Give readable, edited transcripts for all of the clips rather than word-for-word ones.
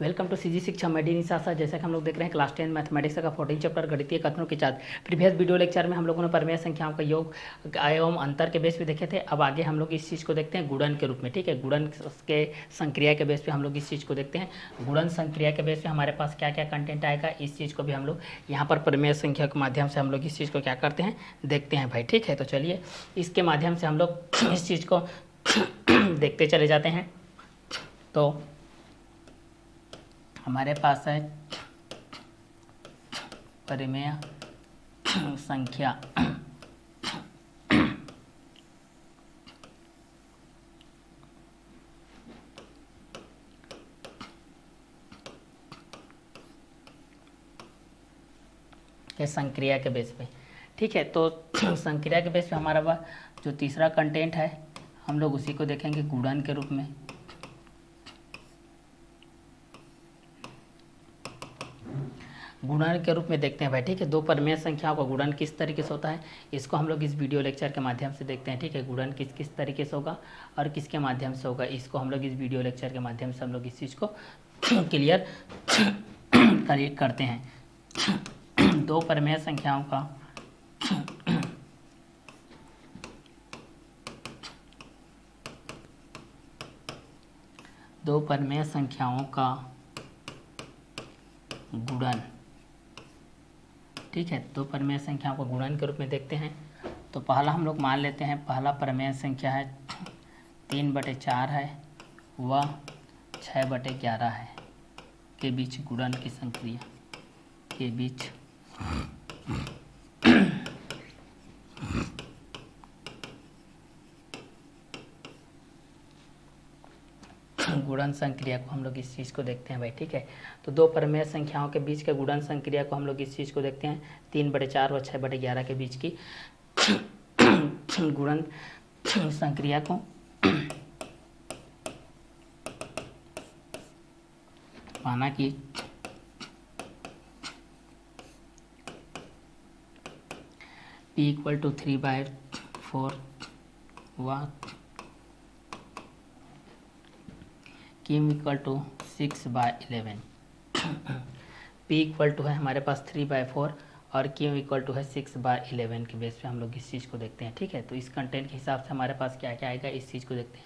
Welcome to CG शिक्षा मैं D निशासा। जैसा कि हम लोग देख रहे हैं क्लास 10 मैथमेटिक्स का 14 चैप्टर गणितीय कथनों के चार्ट। प्रीवियस वीडियो लेक्चर में हम लोगों ने परिमेय संख्याओं का योग एवं अंतर के बेस पे देखे थे। अब आगे हम लोग इस चीज़ को देखते हैं गुणन के रूप में। ठीक है, गुणन के संक्रिया के बेस पे हम लोग इस चीज़ को देखते हैं। गुणन संक्रिया के बेस पे हमारे पास क्या क्या कंटेंट आएगा, इस चीज़ को भी हम लोग यहाँ पर परिमेय संख्या के माध्यम से हम लोग इस चीज़ को क्या करते हैं, देखते हैं भाई। ठीक है, तो चलिए इसके माध्यम से हम लोग इस चीज़ को देखते चले जाते हैं। तो हमारे पास है परिमेय संख्या के संक्रिया के बेस पे। ठीक है, तो संक्रिया के बेस पे हमारा जो तीसरा कंटेंट है हम लोग उसी को देखेंगे गुणन के रूप में। गुणन के रूप में देखते हैं भाई। ठीक है, दो परिमेय संख्याओं का गुणन किस तरीके से होता है इसको हम लोग इस वीडियो लेक्चर के माध्यम से देखते हैं। ठीक है, गुणन किस किस तरीके से होगा और किसके माध्यम से होगा, इसको हम लोग इस वीडियो लेक्चर के माध्यम से हम लोग इस चीज़ को क्लियर करते हैं। दो परिमेय संख्याओं का गुणन। ठीक है, दो परिमेय संख्याओं को गुणन के रूप में देखते हैं। तो पहला हम लोग मान लेते हैं, पहला परिमेय संख्या है 3/4 है व 6/11 है के बीच गुणन की संक्रिया के बीच गुणन संक्रिया को हम लोग इस चीज़ को देखते हैं भाई। ठीक है, तो दो परिमेय संख्याओं के बीच के गुणन संक्रिया को हम लोग इस चीज़ को देखते हैं 3/4 व 6/11 के बीच की गुणन संक्रिया को माना कि P = 3/4 व Q = 6/11। P = है हमारे पास 3/4 और Q = है 6/11 के बेस पे हम लोग इस चीज़ को देखते हैं। ठीक है, तो इस कंटेंट के हिसाब से हमारे पास क्या क्या आएगा इस चीज़ को देखते हैं।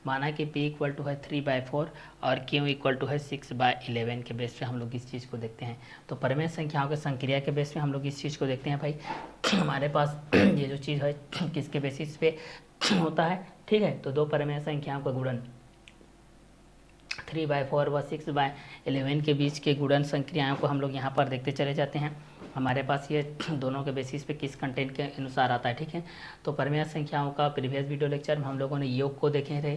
माना कि P = है 3/4 और Q = है 6/11 के बेस पे हम लोग इस चीज़ को देखते हैं। तो परिमेय संख्याओं के संक्रिया के बेस पे हम लोग इस चीज़ को देखते हैं भाई। हमारे पास ये जो चीज़ है किसके बेसिस पे होता है। ठीक है, तो दो परिमेय संख्याओं का गुणन 3/4 व 6/11 के बीच के गुणन संक्रियाओं को हम लोग यहाँ पर देखते चले जाते हैं। हमारे पास ये दोनों के बेसिस पे किस कंटेंट के अनुसार आता है। ठीक है, तो परिमेय संख्याओं का प्रीवियस वीडियो लेक्चर में हम लोगों ने योग को देखे थे।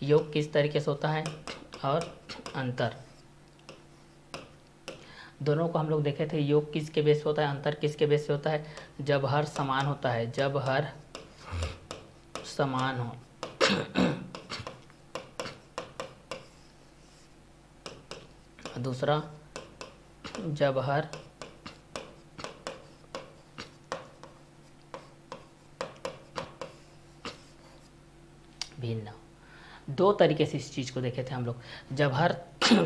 योग किस तरीके से होता है और अंतर दोनों को हम लोग देखे थे। योग किसके बेस पे होता है, अंतर किसके बेस पे होता है। जब हर समान होता है, जब हर समान हो दूसरा जब हर भिन्न हो। दो तरीके से इस चीज़ को देखे थे हम लोग, जब हर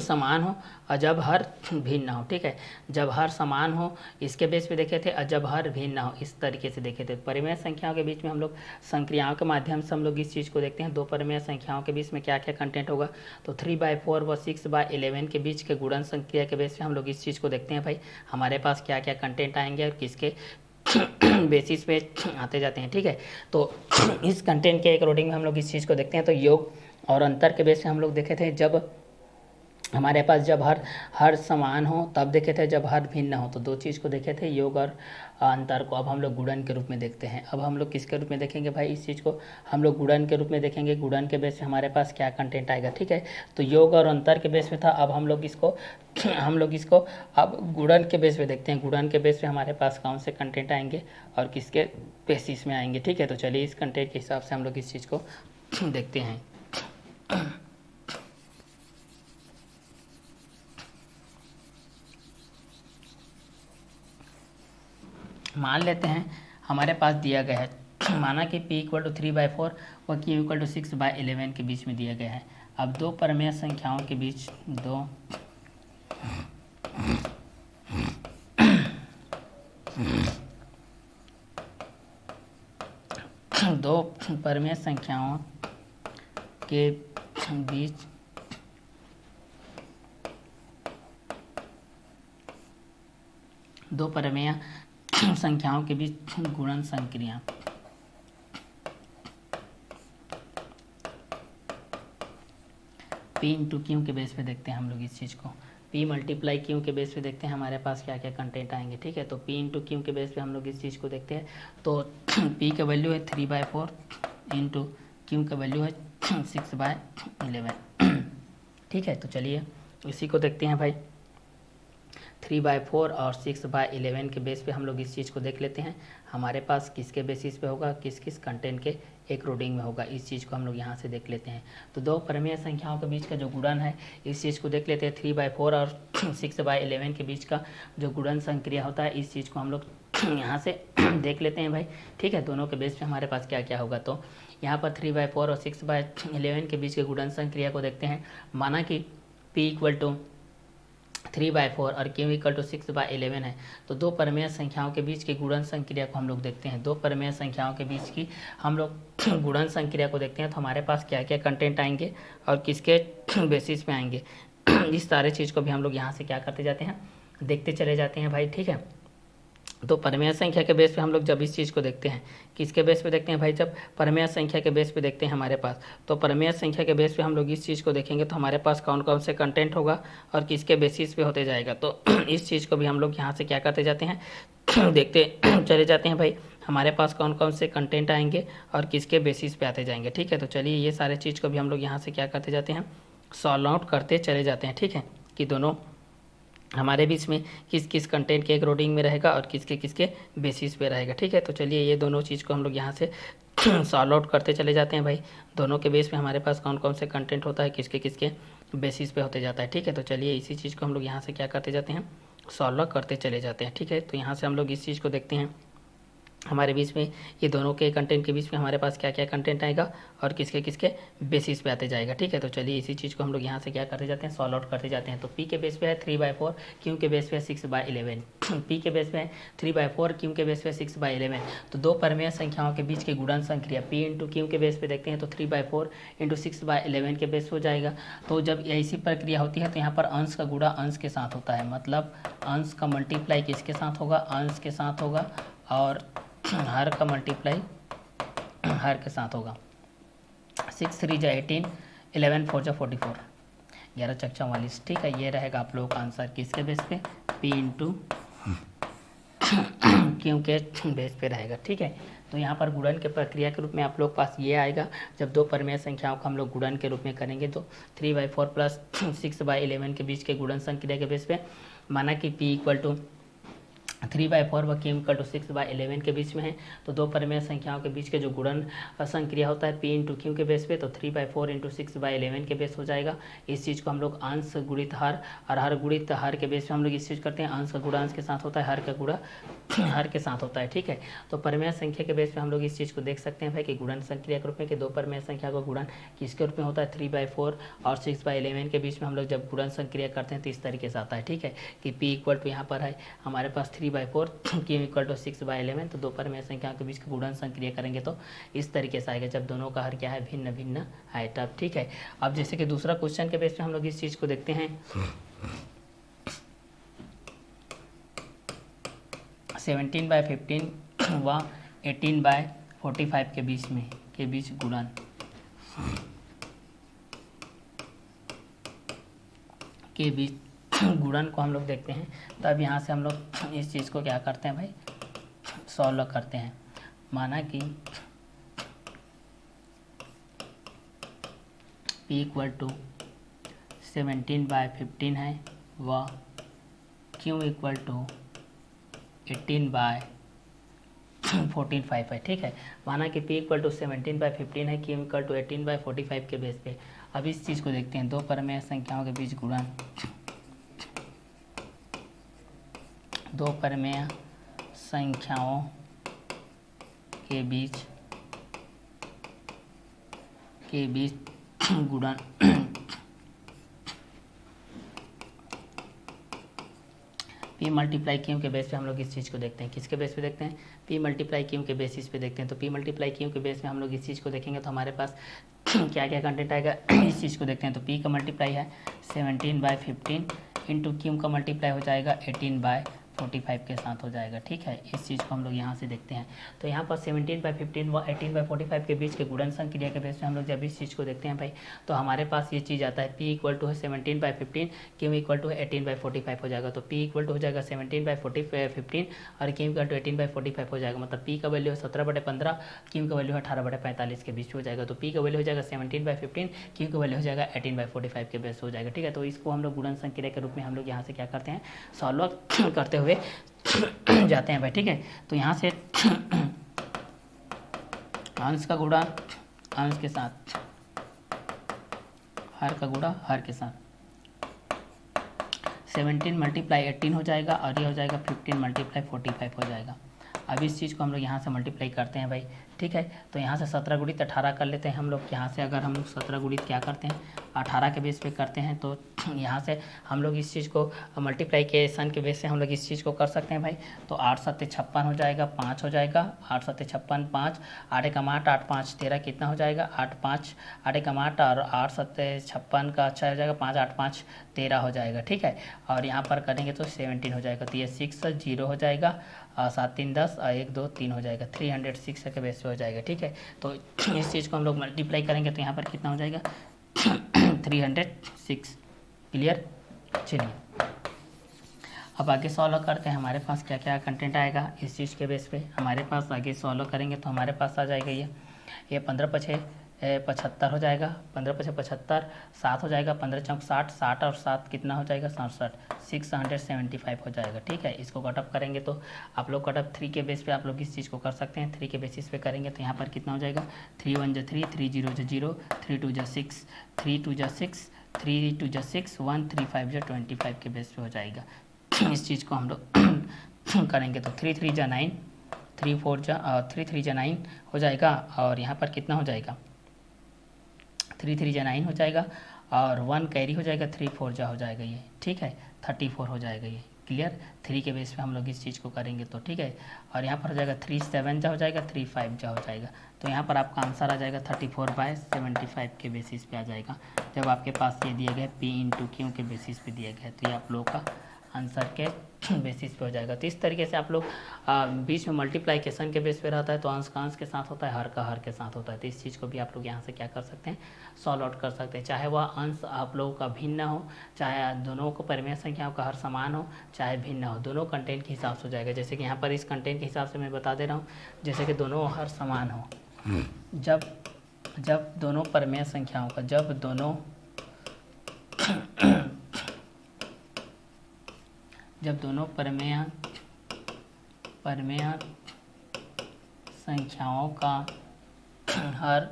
समान हो और जब हर भिन्न हो। ठीक है, जब हर समान हो इसके बेस पे देखे थे और जब हर भिन्न हो इस तरीके से देखे थे। परिमेय संख्याओं के बीच में हम लोग संक्रियाओं के माध्यम से हम लोग इस चीज़ को देखते हैं। दो परिमेय संख्याओं के बीच में क्या क्या कंटेंट होगा, तो 3/4 व 6/11 के बीच के गुणन संक्रिया के बेस पे हम लोग इस चीज़ को देखते हैं भाई। हमारे पास क्या क्या कंटेंट आएंगे और किसके बेसिस पे आते जाते हैं। ठीक है, तो इस कंटेंट के अकॉर्डिंग हम लोग इस चीज़ को देखते हैं। तो योग और अंतर के बेस पे हम लोग देखे थे, जब हमारे पास जब हर समान हो तब देखे थे, जब हर भिन्न हो। तो दो चीज़ को देखे थे, योग और अंतर को। अब हम लोग गुणन के रूप में देखते हैं। अब हम लोग किसके रूप में देखेंगे भाई, इस चीज़ को हम लोग गुणन के रूप में देखेंगे। गुणन के बेस पे हमारे पास क्या कंटेंट आएगा। ठीक है, तो योग और अंतर के बेस पे था, अब हम लोग इसको अब गुणन के बेस पे देखते हैं। गुणन के बेस पे हमारे पास कौन से कंटेंट आएंगे और किसके बेसिस में आएंगे। ठीक है, तो चलिए इस कंटेंट के हिसाब से हम लोग इस चीज़ को देखते हैं। मान लेते हैं हमारे पास दिया गया है माना कि P इक्वल टू 3/4 व Q इक्वल टू 6/11 के बीच में दिया गया है। अब दो परमेय संख्याओं के बीच दो परमेय संख्याओं के बीच गुणन संक्रिया P इंटू क्यू के बेस पे देखते हैं हम लोग इस चीज़ को। P मल्टीप्लाई क्यू के बेस पे देखते हैं हमारे पास क्या क्या कंटेंट आएंगे। ठीक है, तो P इंटू क्यू के बेस पे हम लोग इस चीज़ को देखते हैं। तो P का वैल्यू है 3/4 इंटू क्यू का वैल्यू है 6/11। ठीक है, तो चलिए इसी को देखते हैं भाई। 3/4 और 6/11 के बेस पे हम लोग इस चीज़ को देख लेते हैं। हमारे पास किसके बेसिस पे होगा, किस किस कंटेंट के एकरोडिंग में होगा, इस चीज़ को हम लोग यहाँ से देख लेते हैं। तो दो परमेय संख्याओं के बीच का जो गुणन है इस चीज़ को देख लेते हैं। 3/4 और 6/11 के बीच का जो गुणन संक्रिया होता है इस चीज़ को हम लोग यहाँ से देख लेते हैं भाई। ठीक है, दोनों के बेस पे हमारे पास क्या क्या होगा। तो यहाँ पर 3/4 और 6/11 के बीच के गुणन संक्रिया को देखते हैं। माना कि P इक्वल टू 3/4 और Q इक्वल टू 6/11 है। तो दो परमेय संख्याओं के बीच की गुणन संक्रिया को हम लोग देखते हैं। दो परमेय संख्याओं के बीच की हम लोग गुणन संक्रिया को देखते हैं। तो हमारे पास क्या क्या कंटेंट आएंगे और किसके बेसिस पे आएंगे, इस सारे चीज़ को भी हम लोग यहाँ से क्या करते जाते हैं, देखते चले जाते हैं भाई। ठीक है, तो परमेय संख्या के बेस पे हम लोग जब इस चीज़ को देखते हैं, किसके बेस पे देखते हैं भाई, जब परमेय संख्या के बेस पे देखते हैं हमारे पास, तो परमेय संख्या के बेस पे हम लोग इस चीज़ को देखेंगे तो हमारे पास कौन कौन से कंटेंट होगा और किसके बेसिस पे होते जाएगा। तो इस चीज़ को भी हम लोग यहाँ से क्या करते जाते हैं, देखते चले जाते हैं भाई। हमारे पास कौन कौन से कंटेंट आएंगे और किसके बेसिस पे आते जाएंगे। ठीक है, तो चलिए ये सारे चीज़ को भी हम लोग यहाँ से क्या करते जाते हैं, सॉल्व आउट करते चले जाते हैं। ठीक है, कि दोनों हमारे बीच में किस किस कंटेंट के एकरोडिंग में रहेगा और किसके किसके बेसिस पे रहेगा। ठीक है, तो चलिए ये दोनों चीज़ को हम लोग यहाँ से सॉल्व आउट करते चले जाते हैं भाई। दोनों के बेस पे हमारे पास कौन कौन से कंटेंट होता है, किसके किसके बेसिस पे होते जाता है। ठीक है, तो चलिए इसी चीज़ को हम लोग यहाँ से क्या करते जाते हैं, सॉल्व करते चले जाते हैं। ठीक है, तो यहाँ से हम लोग इस चीज़ को देखते हैं हमारे बीच में ये दोनों के कंटेंट के बीच में हमारे पास क्या क्या कंटेंट आएगा और किसके किसके बेसिस पे आते जाएगा। ठीक है, तो चलिए इसी चीज़ को हम लोग यहाँ से क्या करते जाते हैं, सॉल्व आउट करते जाते हैं। तो P के बेस पे है 3/4, Q के बेस पे है 6/11। P के बेस पे है 3/4, Q के बेस पे 6/11। तो दो परमेय संख्याओं के बीच की गुणन संक्रिया P इंटू Q के बेस पे देखते हैं तो 3/4 इंटू 6/11 के बेस हो जाएगा। तो जब ऐसी प्रक्रिया होती है तो यहाँ पर अंश का गुणा अंश के साथ होता है, मतलब अंश का मल्टीप्लाई किसके साथ होगा, अंश के साथ होगा, और हर का मल्टीप्लाई हर के साथ होगा। 6 3 जा 18, 11 4 जा 44, 11 चक 44। ठीक है, ये रहेगा आप लोगों का आंसर किसके बेस पे, P इंटू Q के बेस पे रहेगा। ठीक है, तो यहाँ पर गुणन के प्रक्रिया के रूप में आप लोग पास ये आएगा, जब दो परमेय संख्याओं को हम लोग गुणन के रूप में करेंगे तो 3/4 प्लस 6/11 के बीच के गुणन संक्रिया के बेस पे, माना कि P इक्वल टू 3/4 व Q इक्वल टू 6/11 के बीच में है। तो दो परमेय संख्याओं के बीच के जो गुणन संक्रिया होता है P इंटू Q के बेस पे, तो 3/4 इंटू 6/11 के बेस हो जाएगा। इस चीज़ को हम लोग अंश गुणित हर और हर गुणित हर के बेस पे हम लोग इस चीज़ करते हैं, अंश का गुणा अंश के साथ होता है, हर का गुणा हर के साथ होता है। ठीक है, तो परमेय संख्या के बेस पे हम लोग इस चीज़ को देख सकते हैं भाई कि गुणन संक्रिया के रूप में कि दो परमेय संख्या का गुणन किसके रूप में होता है, 3/4 और 6/11 के बीच में हम लोग जब गुणन संक्रिया करते हैं तो इस तरीके से आता है। ठीक है, कि P इक्वल टू यहाँ पर है हमारे पास 3/4, Q इक्वल टू 6/11। तो दो परमेय संख्या के बीच गुणन संक्रिया करेंगे तो इस तरीके से आएगा, जब दोनों का हर क्या है, भिन्न भिन्न है तब। ठीक है, अब जैसे कि दूसरा क्वेश्चन के बेस पे हम लोग इस चीज़ को देखते हैं, 17/15 व 18/45 के बीच गुणन के बीच गुणन को हम लोग देखते हैं। तो अब यहाँ से हम लोग इस चीज़ को क्या करते हैं भाई, सॉल्व करते हैं। माना कि P इक्वल टू 17/15 है व Q इक्वल टू 18/45 है। ठीक है, माना कि P इक्वल टू 17/15 है, Q इक्वल टू 18/45 के बेस पे। अब इस चीज़ को देखते हैं, दो परमेय संख्याओं के बीच गुणन, दो परमेय संख्याओं के बीच के बीच गुणन पी मल्टीप्लाई क्यू के बेस पे हम लोग इस चीज़ को देखते हैं। किसके बेस पे देखते हैं? पी मल्टीप्लाई क्यू के बेसिस पे देखते हैं। तो पी मल्टीप्लाई क्यू के बेस पे हम लोग इस चीज़ को देखेंगे तो हमारे पास क्या क्या कंटेंट आएगा इस चीज़ को देखते हैं। तो पी का मल्टीप्लाई है 17/15 इंटू क्यू का मल्टीप्लाई हो जाएगा 18/45 के साथ हो जाएगा। ठीक है, इस चीज़ को हम लोग यहाँ से देखते हैं। तो यहाँ पर 17/15 व 18/45 के बीच के गुणनफल क्रिया के बेस पे हम लोग जब इस चीज़ को देखते हैं भाई, तो हमारे पास ये चीज़ आता है P इक्वल टू है 17/15, क्यू इक्वल टू है 18/45 हो जाएगा। तो P इक्वल टू हो जाएगा 17/15 और क्यू इक्वल टू 18/45 हो जाएगा। मतलब P का वैल्यू है 17/15, क्यू का वैल्यू है 18/45 के बीच में हो जाएगा। तो P का वैल्यू हो जाएगा 17/15, क्यू का वैल्यू हो जाएगा 18/45 के बेस हो जाएगा। ठीक है, तो इसको हम लोग गुणनफल क्रिया के रूप में हम लोग यहाँ से क्या करते हैं, सॉल्व करते हुए जाते हैं भाई। ठीक है, तो यहाँ से अंश का गुणा अंश के साथ, हर का गुणा हर के साथ 17 मल्टीप्लाई 18 हो जाएगा और ये हो जाएगा 15 मल्टीप्लाई 45 हो जाएगा। अब इस चीज़ को हम लोग यहाँ से मल्टीप्लाई करते हैं भाई। ठीक है, तो यहाँ से 17 गुणित 18 कर लेते हैं हम लोग। यहाँ से अगर हम लोग 17 गुणित क्या करते हैं, 18 के बेस पे करते हैं, तो यहाँ से हम लोग इस चीज़ को मल्टीप्लाइकेशन के बेस से हम लोग इस चीज़ को कर सकते हैं भाई। तो 8 7 56 हो जाएगा, 5 हो जाएगा, 8 7 56 5, 8 एकम 8, 8 5 13 कितना हो जाएगा, 8 5 8 एकम 8 और 8 7 56 का अच्छा हो जाएगा, 5 8 5 13 हो जाएगा। ठीक है, और यहाँ पर करेंगे तो 17 हो जाएगा। तो ये 6 0 हो जाएगा, 7 3 10 और 1 2 3 हो जाएगा, 306 के बेस पे हो जाएगा। ठीक है, तो इस चीज़ को हम लोग मल्टीप्लाई करेंगे तो यहाँ पर कितना हो जाएगा 306। क्लियर? चलिए अब आगे सॉल्व करते हैं। हमारे पास क्या क्या कंटेंट आएगा इस चीज़ के बेस पे हमारे पास आगे सॉल्व करेंगे तो हमारे पास आ जाएगा ये 15 पछे 75 हो जाएगा, 15 पछे 75, 7 हो जाएगा, 15 चौक 60, 60 और 7 कितना हो जाएगा 67, 675 हो जाएगा। ठीक है, इसको कटअप करेंगे तो आप लोग कटअप 3 के बेस पे आप लोग इस चीज़ को कर सकते हैं। 3 के बेसिस पे करेंगे तो यहाँ पर कितना हो जाएगा 3 1 3, 3 0 0, 3 2 6, 3 2 6, 3 2 6, 1 3 5 25 के बेस पे हो जाएगा। इस चीज़ को हम लोग करेंगे तो 3 3 9, 3 4 3 3 9 हो जाएगा और यहाँ पर कितना हो जाएगा 3 3 9 हो जाएगा और 1 कैरी हो जाएगा, 3 4 हो जाएगा ये। ठीक है, 34 हो जाएगा ये। क्लियर? 3 के बेस पे हम लोग इस चीज़ को करेंगे तो ठीक है, और यहाँ पर हो जाएगा 3 7 हो जाएगा, 3 5 हो जाएगा। तो यहाँ पर आपका आंसर आ जाएगा 34/75 के बेसिस पे आ जाएगा। जब आपके पास ये दिए गए P इंटू क्यू के बेसिस पे दिया गया तो ये आप लोगों का आंसर के बेसिस पे हो जाएगा। तो इस तरीके से आप लोग बीच में मल्टीप्लाइकेशन के बेस पे रहता है तो अंश का अंश के साथ होता है, हर का हर के साथ होता है। तो इस चीज़ को भी आप लोग यहाँ से क्या कर सकते हैं, सॉल्व आउट कर सकते हैं। चाहे वह अंश आप लोगों का भिन्न हो, चाहे दोनों को परिमेय संख्याओं का हर समान हो, चाहे भिन्न हो, दोनों कंटेंट के हिसाब से हो जाएगा। जैसे कि यहाँ पर इस कंटेंट के हिसाब से मैं बता दे रहा हूँ, जैसे कि दोनों हर समान हो, जब दोनों परिमेय संख्याओं का जब दोनों परिमेय संख्याओं का हर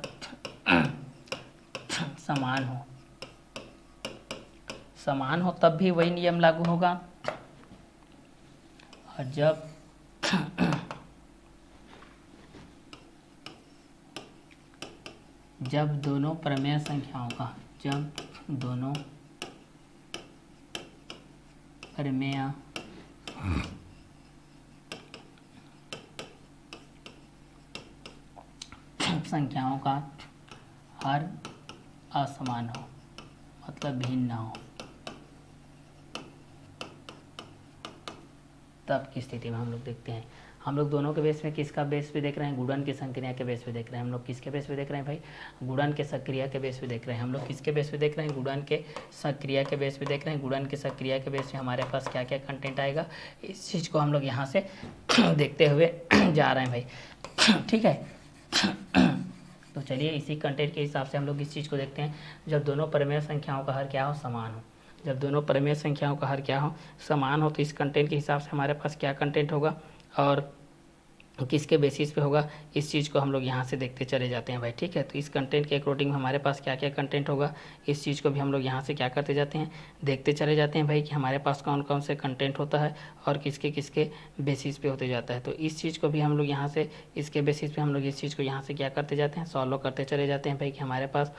समान हो तब भी वही नियम लागू होगा, और जब दोनों परिमेय संख्याओं का संख्याओं का हर असमान हो, मतलब भिन्न हो, तब की स्थिति में हम लोग देखते हैं। हम लोग दोनों के बेस में किसका बेस पे देख रहे हैं, गुणन की संक्रिया के बेस पे देख रहे हैं। हम लोग किसके बेस पे देख रहे हैं भाई, गुणन के सक्रिया के बेस पे देख रहे हैं। हम लोग किसके बेस पे देख रहे हैं, गुणन के सक्रिया के बेस पे देख रहे हैं। गुणन के सक्रिया के बेस पे हमारे पास क्या क्या कंटेंट आएगा इस चीज़ को हम लोग यहाँ से देखते हुए जा रहे हैं भाई। ठीक है, तो चलिए इसी कंटेंट के हिसाब से हम लोग इस चीज़ को देखते हैं। जब दोनों परिमेय संख्याओं का हर क्या हो, समान हो, जब दोनों परिमेय संख्याओं का हर क्या हो, समान हो, तो इस कंटेंट के हिसाब से हमारे पास क्या कंटेंट होगा, और किसके बेसिस पे होगा, इस चीज़ को हम लोग यहाँ से देखते चले जाते हैं भाई। ठीक है, तो इस कंटेंट के अकॉर्डिंग हमारे पास क्या क्या कंटेंट होगा, इस चीज़ को भी हम लोग यहाँ से क्या करते जाते हैं, देखते चले जाते हैं भाई कि हमारे पास कौन कौन से कंटेंट होता है और किसके किसके बेसिस पे होते जाता है। तो इस चीज़ को भी हम लोग यहाँ से, इसके बेसिस पे हम लोग इस चीज़ को यहाँ से क्या करते जाते हैं, सॉल्व करते चले जाते हैं भाई कि हमारे पास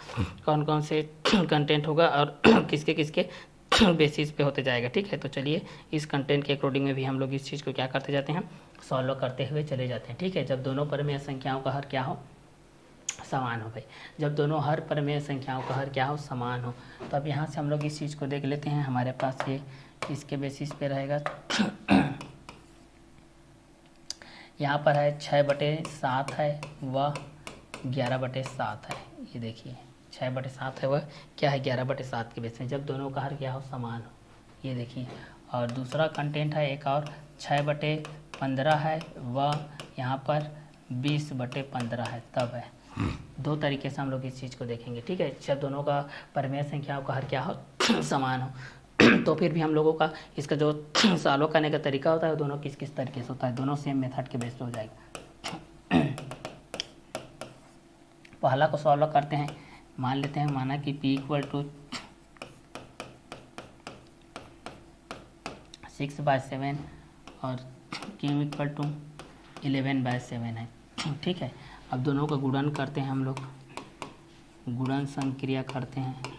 कौन कौन से कंटेंट होगा और किसके किसके बेसिस पे होते जाएगा। ठीक है, तो चलिए इस कंटेंट के अकॉर्डिंग में भी हम लोग इस चीज़ को क्या करते जाते हैं, सॉल्व करते हुए चले जाते हैं। ठीक है, जब दोनों परिमेय संख्याओं का हर क्या हो, समान हो भाई। जब दोनों हर परिमेय संख्याओं का हर क्या हो, समान हो। तो अब यहाँ से हम लोग इस चीज़ को देख लेते हैं। हमारे पास ये इसके बेसिस पे रहेगा यहाँ पर है 6/7 है व 11/7 है। ये देखिए 6/7 है वह क्या है, 11/7 के बेस में, जब दोनों का हर क्या हो, समान हो। ये देखिए, और दूसरा कंटेंट है एक और 6/15 है व यहाँ पर 20/15 है, तब है। दो तरीके से हम लोग इस चीज़ को देखेंगे। ठीक है, जब दोनों का परिमेय संख्याओं का हर क्या हो, समान हो तो फिर भी हम लोगों का इसका जो सॉल्व करने का तरीका होता है वो दोनों किस किस तरीके से होता है, दोनों सेम मेथड के बेस पे हो जाएगा। पहला को सॉल्व करते हैं, मान लेते हैं, माना कि p = 6/7 और q = 11/7 है। ठीक है, अब दोनों का गुणन करते हैं हम लोग, गुणन संक्रिया करते हैं।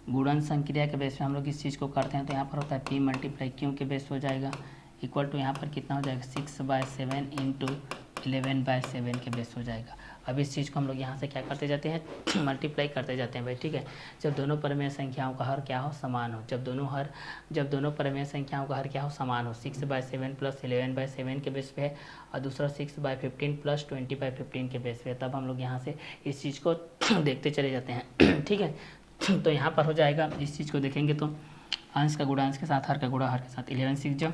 गुणन संक्रिया के बेस पे हम लोग इस चीज़ को करते हैं, तो यहाँ पर होता है p × q के बेस हो जाएगा, इक्वल टू यहाँ पर कितना हो जाएगा, 6/7 × 11/7 के बेस हो जाएगा। अब इस चीज़ को हम लोग यहाँ से क्या करते जाते हैं, मल्टीप्लाई करते जाते हैं भाई। ठीक है, जब दोनों परिमेय संख्याओं का हर क्या हो, समान हो, जब दोनों परिमेय संख्याओं का हर क्या हो, समान हो, 6/7 + 11/7 के बेस पे है और दूसरा 6/15 + 20/15 के बेस पे है, तब हम लोग यहाँ से इस चीज़ को देखते चले जाते हैं। ठीक है, तो यहाँ पर हो जाएगा, इस चीज़ को देखेंगे तो अंश का गुणा अंश के साथ, हर का गुणा हर के साथ, 11 × 6 =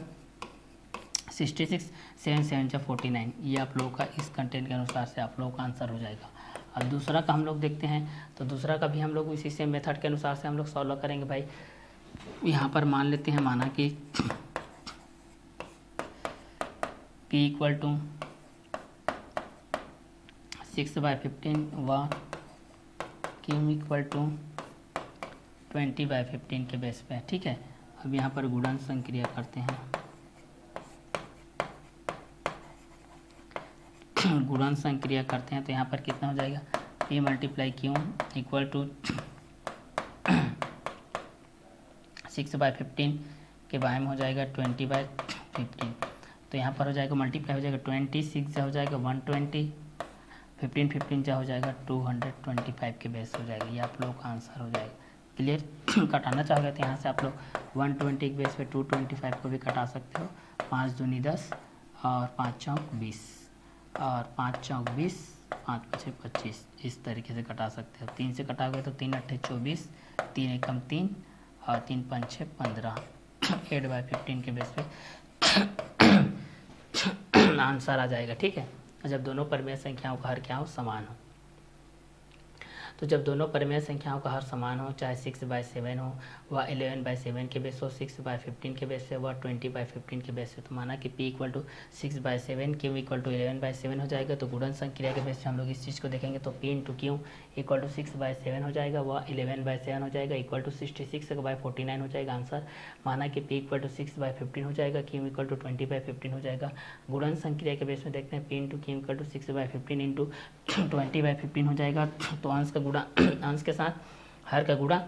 66, 7 × 7 = 49। ये आप लोगों का इस कंटेंट के अनुसार से आप लोगों का आंसर हो जाएगा। अब दूसरा का हम लोग देखते हैं, तो दूसरा का भी हम लोग इसी सेम मेथड के अनुसार से हम लोग सॉल्व करेंगे भाई। यहाँ पर मान लेते हैं, माना कि p = 6/15 व q = 20/15 के बेस पे है। ठीक है, अब यहाँ पर गुणन संक्रिया करते हैं, गुणन संक्रिया करते हैं, तो यहाँ पर कितना हो जाएगा, p × q = 6/15 के बारे में हो जाएगा 20/15। तो यहाँ पर हो जाएगा मल्टीप्लाई हो जाएगा, 26 हो जाएगा 120, 15 जा हो जाएगा 225 के बेस हो जाएगा। ये आप लोगों का आंसर हो जाएगा। क्लियर, कटाना चाहोगे तो यहाँ से आप लोग 120 के बेस पे 225 को भी कटा सकते हो। 5 दूनी 10 और 5 चौक 20 और 5 चौक 20, 5 पछे 25, इस तरीके से कटा सकते हो। 3 से कटाओगे तो 3 अट्ठे 24, 3 एकम 3 और 3 पंचे 15, 8/15 के बेस पे आंसर आ जाएगा। ठीक है, जब दोनों परिमेय संख्याओं का हर क्या हो, समान हो। तो जब दोनों परिमेय संख्याओं का हर समान हो, चाहे 6/7 हो व 11/7 के बेस हो, 6/15 के बेस से व 20/15 के बेस से, तो माना कि p = 6/7, q = 11/7 हो जाएगा। तो गुणन संक्रिया के बेस पे हम लोग इस चीज़ को देखेंगे, तो p × q = 6/7 हो जाएगा व 11/7 हो जाएगा, इक्वल टू 66/49 हो जाएगा आंसर। माना कि p = 6/15 हो जाएगा, q = 20/15 हो जाएगा। गुणन संक्रिया के बेस में देखते हैं, p × q = 6/15 × 20/15 हो जाएगा। तो अंश का गुणा अंश के साथ, हर का गुणा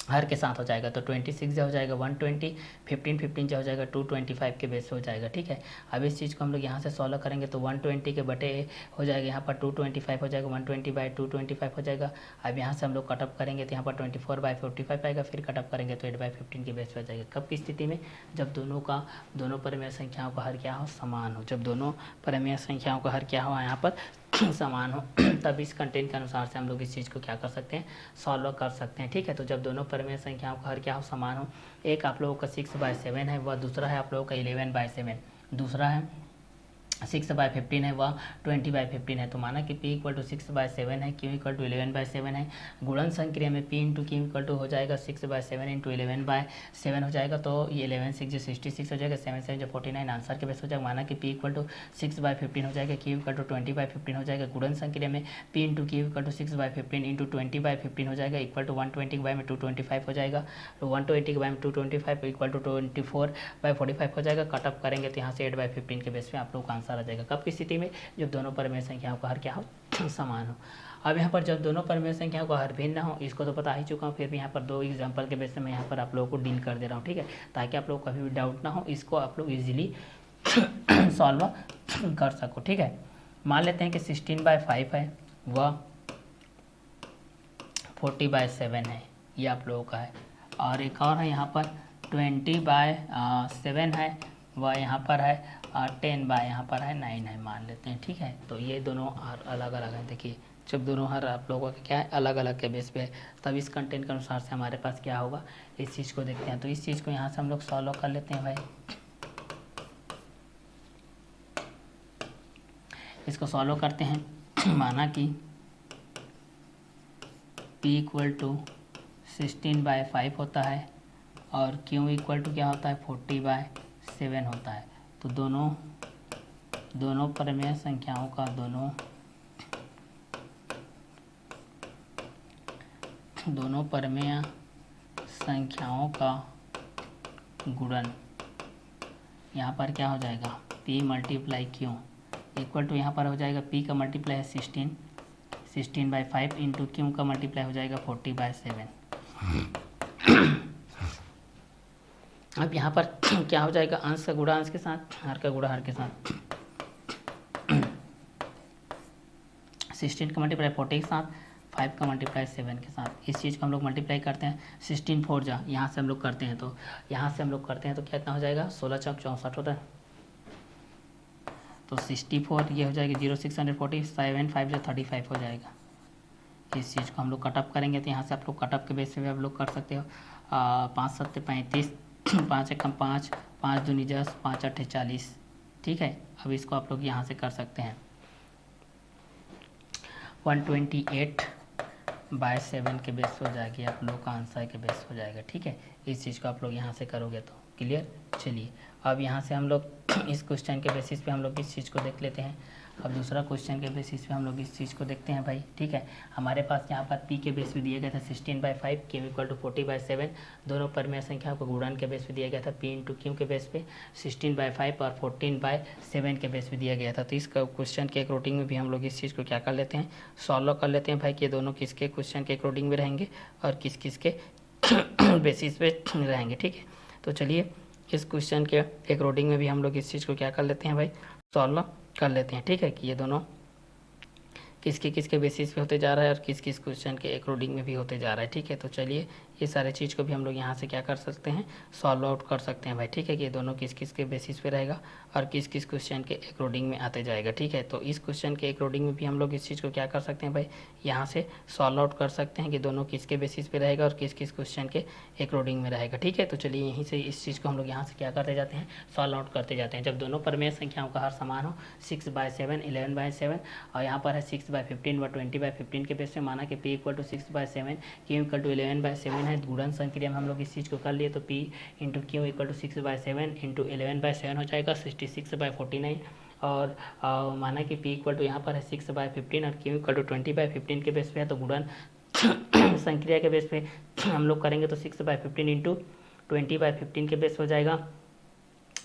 हर के साथ हो जाएगा, तो 26 जो हो जाएगा 120, 15 जो हो जाएगा 225 के बेस हो जाएगा। ठीक है, अब इस चीज़ को हम लोग यहाँ से सॉल्व करेंगे, तो 120 के बटे हो जाएगा, यहाँ पर 225 हो जाएगा, 120/225 हो जाएगा। अब यहाँ से हम लोग कटअप करेंगे, तो यहाँ पर 24/45 आएगा, फिर कटअप करेंगे तो 8/15 के बेस हो जाएगा। कब की स्थिति में, जब दोनों परिमेय संख्याओं का हर क्या हो, समान हो। जब दोनों परिमेय संख्याओं का हर क्या हो, यहाँ पर समान हो, तब इस कंटेंट के अनुसार से हम लोग इस चीज़ को क्या कर सकते हैं, सॉल्व कर सकते हैं। ठीक है, तो जब दोनों परिमेय संख्याओं का हर क्या हो, समान हो, एक आप लोगों का 6/7 है व दूसरा है आप लोगों का 11/7, दूसरा है 6/15 है वह 20/15 है। तो माना कि P इक्वल टू 6/7 है, Q इक्वल टू 11/7 है। गुणन संक्रिया में P into Q equal to हो जाएगा 6/7 इंटू 11/7 हो जाएगा। तो ये 11 6 जो 66 हो जाएगा, 7 7 जो 49 आंसर के बेस हो जाएगा। माना कि P इक्वल टू 6/15 हो जाएगा, Q इक्वल टू 20/15 हो जाएगा। गुणन संक्रिया में P into Q equal to 6/15 into 20/15 हो जाएगा, इक्वल टू 120/225 हो जाएगा। तो 120/225 इक्वल टू 24/45 हो जाएगा। कटअप करेंगे तो यहाँ से 8/15 के बेस पे आप लोग का आंसर आ जाएगा। कब की स्थिति में? जब दोनों परिमेय संख्याओं का हर क्या हो समान हो। अब यहाँ पर जब दोनों परिमेय संख्याओं का हर भिन्न हो, इसको तो पता ही चुका हूँ, फिर भी यहाँ पर 2 एग्जांपल के बेस पे मैं यहाँ पर आप लोगों को डील कर दे रहा हूँ, ठीक है, ताकि आप लोग को कभी भी डाउट ना हो, इसको आप लोग इजीली सॉल्व कर सको, ठीक है। मान लेते हैं कि 16/5 है वह 40/7 है, ये आप लोगों का है। और एक और है यहाँ पर 20/7 है, वह यहाँ पर है 10 यहाँ पर है 9 है, मान लेते हैं, ठीक है। तो ये दोनों अलग अलग हैं। देखिए जब दोनों हर आप लोगों का क्या है अलग अलग के बेस पे है, तब इस कंटेंट के अनुसार से हमारे पास क्या होगा, इस चीज़ को देखते हैं। तो इस चीज़ को यहाँ से हम लोग सॉल्व कर लेते हैं भाई। इसको सॉल्व करते हैं। माना कि P इक्वल टू 16/5 होता है और Q इक्वल टू क्या होता है 40/7 होता है। तो दोनों परिमेय संख्याओं का दोनों परिमेय संख्याओं का गुणन यहाँ पर क्या हो जाएगा P multiply Q equal to यहाँ पर हो जाएगा P का मल्टीप्लाई है 16/5 इंटू Q का मल्टीप्लाई हो जाएगा 40/7। अब यहाँ पर क्या हो जाएगा, अंश का गुणा अंश के साथ, हर का गुणा हर के साथ। 16 का मल्टीप्लाई 40 के साथ, 5 का मल्टीप्लाई 7 के साथ। इस चीज़ को हम लोग मल्टीप्लाई करते हैं 16 4 जा, यहाँ से हम लोग करते हैं, तो यहाँ से हम लोग करते हैं तो कितना हो जाएगा 16 चौक 64 होता है। तो 64 ये हो जाएगा 0640, 7 5 जो 35 हो जाएगा। इस चीज़ को हम लोग कटअप करेंगे तो यहाँ से आप लोग कटअप के बेस पे भी आप लोग कर सकते हो। 5 7 35, 5 1 5, 5 2 10, 5 8 40, ठीक है। अब इसको आप लोग यहाँ से कर सकते हैं 128/7 के बेस हो जाएगी, आप लोग का आंसर के बेस हो जाएगा, ठीक है। इस चीज़ को आप लोग यहाँ से करोगे तो क्लियर। चलिए अब यहाँ से हम लोग इस क्वेश्चन के बेसिस पे हम लोग इस चीज़ को देख लेते हैं। अब दूसरा क्वेश्चन के बेसिस पे हम लोग इस चीज़ को देखते हैं भाई, ठीक है। हमारे पास यहाँ पर P के बेस पे दिया गया था 16/5, Q इक्वल टू 40/7, दोनों परिमेय संख्याओं को गुणन के बेस पे दिया गया था। P इंटू Q के बेस पे 16/5 और 14/7 के बेस पे दिया गया था। तो इस क्वेश्चन के अकॉर्डिंग में भी हम लोग इस चीज़ को क्या कर लेते हैं, सॉल्व कर लेते हैं भाई, कि दोनों किसके क्वेश्चन के अकॉर्डिंग में रहेंगे और किस किस के बेसिस पे रहेंगे, ठीक है। तो चलिए इस क्वेश्चन के अकॉर्डिंग में भी हम लोग इस चीज़ को क्या कर लेते हैं भाई, सॉल्व कर लेते हैं, ठीक है, कि ये दोनों किसके बेसिस पे होते जा रहा है और किस किस क्वेश्चन के अकॉर्डिंग में भी होते जा रहा है, ठीक है। तो चलिए ये सारे चीज़ को भी हम लोग यहाँ से क्या कर सकते हैं, सॉल्व आउट कर सकते हैं भाई, ठीक है, कि ये दोनों किस किस के बेसिस पे रहेगा और किस किस क्वेश्चन के अकॉर्डिंग में आते जाएगा, ठीक है। तो इस क्वेश्चन के अकॉर्डिंग में भी हम लोग इस चीज़ को क्या कर सकते हैं भाई, यहाँ से सॉल्व आउट कर सकते हैं कि दोनों किसके बेसिस पे रहेगा और किस किस क्वेश्चन के अकॉर्डिंग में रहेगा, ठीक है। तो चलिए यहीं से इस चीज़ को हम लोग यहाँ से क्या करते जाते हैं, सॉल्व आउट करते जाते हैं। जब दोनों परिमेय संख्याओं का हर समान हो 6/7, 11/7 और यहाँ पर है 6/15 व 20/15 के बेस पे, माना कि P equal to 6/7, Q equal to 11/7 है। गुणन संक्रिया में हम लोग इस चीज़ को कर लिए तो P into Q equal to 6/7 into 11/7 हो जाएगा 66/49 और माना कि P इक्वल टू यहाँ पर है 6/15 और Q इक्वल टू 20/15 के बेस पे है। तो गुणन संक्रिया के बेस पे हम लोग करेंगे तो 6/15 इंटू 20/15 के बेस हो जाएगा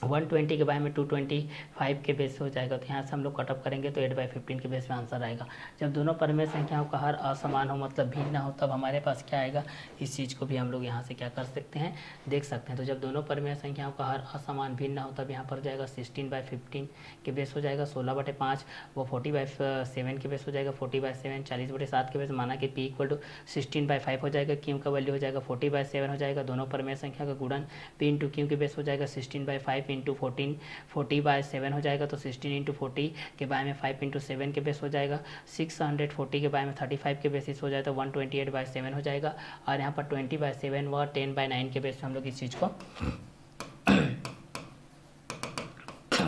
120 के बाय में 225 के बेस हो जाएगा। तो यहाँ से हम लोग कटअप करेंगे तो 8/15 के बेस में आंसर आएगा। जब दोनों परिमेय संख्याओं का हर असमान हो मतलब भिन्न हो, तब हमारे पास क्या आएगा, इस चीज़ को भी हम लोग यहाँ से क्या कर सकते हैं, देख सकते हैं। तो जब दोनों परिमेय संख्याओं का हर असमान भिन्न हो तब यहाँ पर जाएगा 16/15 के बेस हो जाएगा, 16/5 वो 40/7 के बेस हो जाएगा, 40/7 40/7 के बेस, माना कि P इक्वल टू 16/5 हो जाएगा, Q का वैल्यू हो जाएगा 40/7 हो जाएगा। दोनों परिमेय संख्या का गुणन P इंटू Q के बेस हो जाएगा 16/5 इंटू 40/7 हो जाएगा। तो 16 इंटू 40 के बाय में 5 इंटू 7 के बेस हो जाएगा, 640 के बाय में 35 के बेसिस हो जाए तो 128/7 हो जाएगा। और यहाँ पर 20/7 व 10/9 के बेस में हम लोग इस चीज़ को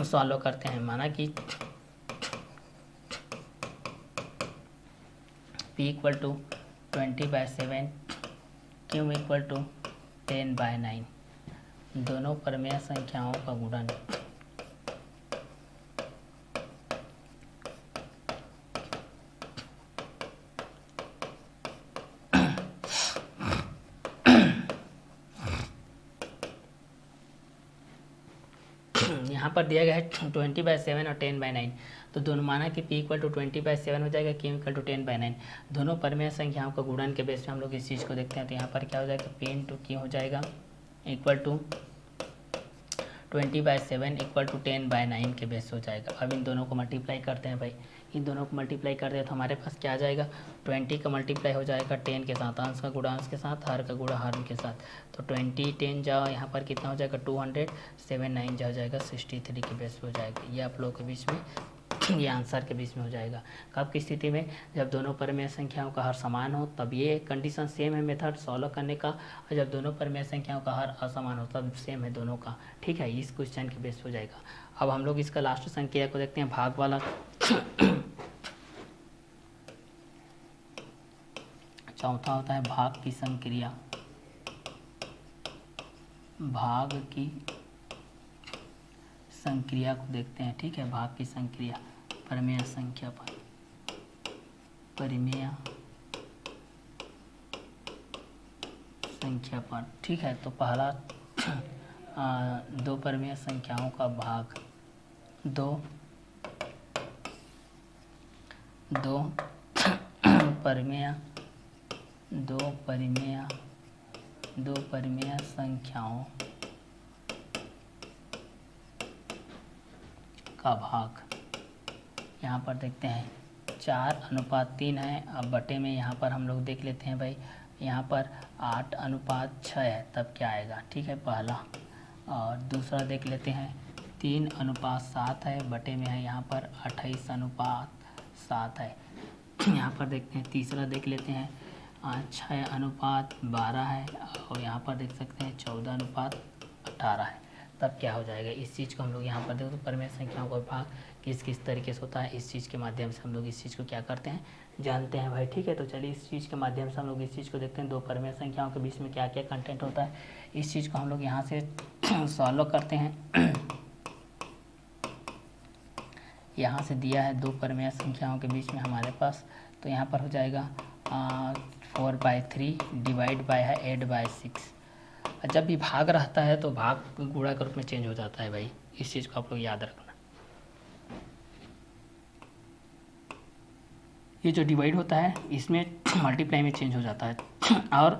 सॉल्व करते हैं, माना कि p equal to 20/7, q equal to 10/9, दोनों परमेय संख्याओं का गुणन यहाँ पर दिया गया है 20/7 और 10/9, तो दोनों माना कि p इक्वल टू 20/7 हो जाएगा, q इक्वल टू 10/9, दोनों परमेय संख्याओं का गुणन के बेस पे हम लोग इस चीज़ को देखते हैं। तो यहाँ पर क्या हो जाएगा, p इंटू q हो जाएगा इक्वल टू 20/7 इक्वल टू 10/9 के बेस हो जाएगा। अब इन दोनों को मल्टीप्लाई करते हैं भाई, इन दोनों को मल्टीप्लाई करते हैं तो हमारे पास क्या आ जाएगा, 20 का मल्टीप्लाई हो जाएगा 10 के साथ, अंश का गुणा अंश के साथ, हर का गुणा हर के साथ, तो 20 10 जाओ यहाँ पर कितना हो जाएगा 200, 7 9 जा हो जाएगा 63 के बेस पे हो जाएगा। ये आप लोगों के बीच में ये आंसर के बीच में हो जाएगा। कब की स्थिति में, जब दोनों परमेय संख्याओं का हर समान हो तब ये कंडीशन सेम है मेथड सॉल्व करने का, और जब दोनों परमेय संख्याओं का हर असमान हो तब सेम है दोनों का। ठीक है, इस क्वेश्चन के बेस हो जाएगा। अब हम लोग इसका लास्ट संक्रिया को देखते हैं, भाग वाला। चौथा होता है भाग की संक्रिया, भाग की संक्रिया को देखते हैं। ठीक है, भाग की संक्रिया परमेय संख्या पर, परिमेय संख्या पर। ठीक है, तो पहला दो परमेय संख्याओं का भाग, दो परिमेय संख्याओं का भाग। यहाँ पर देखते हैं 4:3 है। अब बटे में यहाँ पर हम लोग देख लेते हैं भाई, यहाँ पर 8:6 है, तब क्या आएगा। ठीक है, पहला। और दूसरा देख लेते हैं 3:7 है, बटे में है यहाँ पर 28:7 है। यहाँ पर देखते हैं तीसरा देख लेते हैं 6:12 है, और यहाँ पर देख सकते हैं 14:18 है, तब क्या हो जाएगा। इस चीज़ को हम लोग यहाँ पर देखो, तो परमेय संख्याओं का भाग किस किस तरीके से होता है, इस चीज़ के माध्यम से हम लोग इस चीज़ को क्या करते हैं, जानते हैं भाई। ठीक है, तो चलिए इस चीज़ के माध्यम से हम लोग इस चीज़ को देखते हैं, दो परमेय संख्याओं के बीच में क्या क्या कंटेंट होता है। इस चीज़ को हम लोग यहाँ से सॉल्व करते हैं। यहाँ से दिया है दो परमेय संख्याओं के बीच में हमारे पास, तो यहाँ पर हो जाएगा 4/3 डिवाइड बाय है 8/6। जब भी भाग रहता है तो भाग गुणा के रूप में चेंज हो जाता है भाई, इस चीज़ को आप लोग याद रखना। ये जो डिवाइड होता है इसमें मल्टीप्लाई में चेंज हो जाता है, और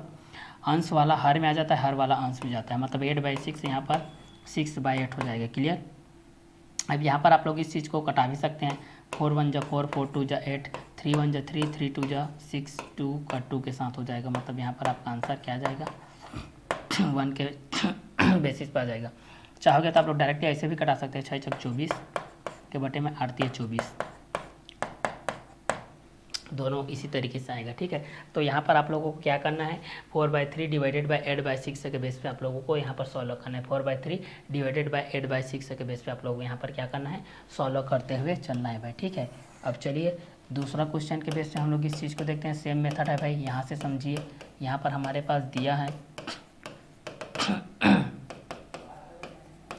अंश वाला हर में आ जाता है, हर वाला अंश में जाता है, मतलब 8/6 यहाँ पर 6/8 हो जाएगा। क्लियर। अब यहाँ पर आप लोग इस चीज़ को कटा भी सकते हैं, 4 1 जा 4, 4 2 जा 8, 3 1 जा 3, 3 2 जा 6, 2 का 2 के साथ हो जाएगा, मतलब यहाँ पर आपका आंसर क्या आ जाएगा 1 के बेसिस पर आ जाएगा। चाहोगे तो आप लोग डायरेक्टली ऐसे भी कटा सकते हैं, 6 6 24 के बटे में 8 3 24, दोनों इसी तरीके से आएगा। ठीक है, तो यहाँ पर आप लोगों को क्या करना है, 4/3 डिवाइडेड बाय 8/6 के बेस पे आप लोगों को यहाँ पर सॉल्व करना है। 4/3 डिवाइडेड बाय 8/6 के बेस पे आप लोगों को यहाँ पर क्या करना है, सॉल्व करते हुए चलना है भाई। ठीक है, अब चलिए दूसरा क्वेश्चन के बेस पे हम लोग इस चीज़ को देखते हैं। सेम मेथड है भाई, यहाँ से समझिए। यहाँ पर हमारे पास दिया है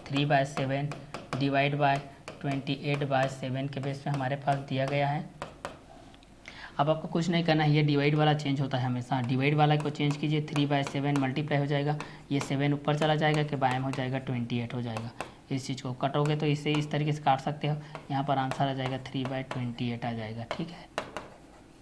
3/7 डिवाइड बाय 28/7 के बेस पे हमारे पास दिया गया है। अब आपको कुछ नहीं करना है, ये डिवाइड वाला चेंज होता है हमेशा, डिवाइड वाला को चेंज कीजिए, 3/7 मल्टीप्लाई हो जाएगा, ये 7 ऊपर चला जाएगा कि बाएं हो जाएगा 28 हो जाएगा। इस चीज़ को कटोगे तो इसे इस तरीके से काट सकते हो, यहाँ पर आंसर आ जाएगा 3/28 आ जाएगा। ठीक है,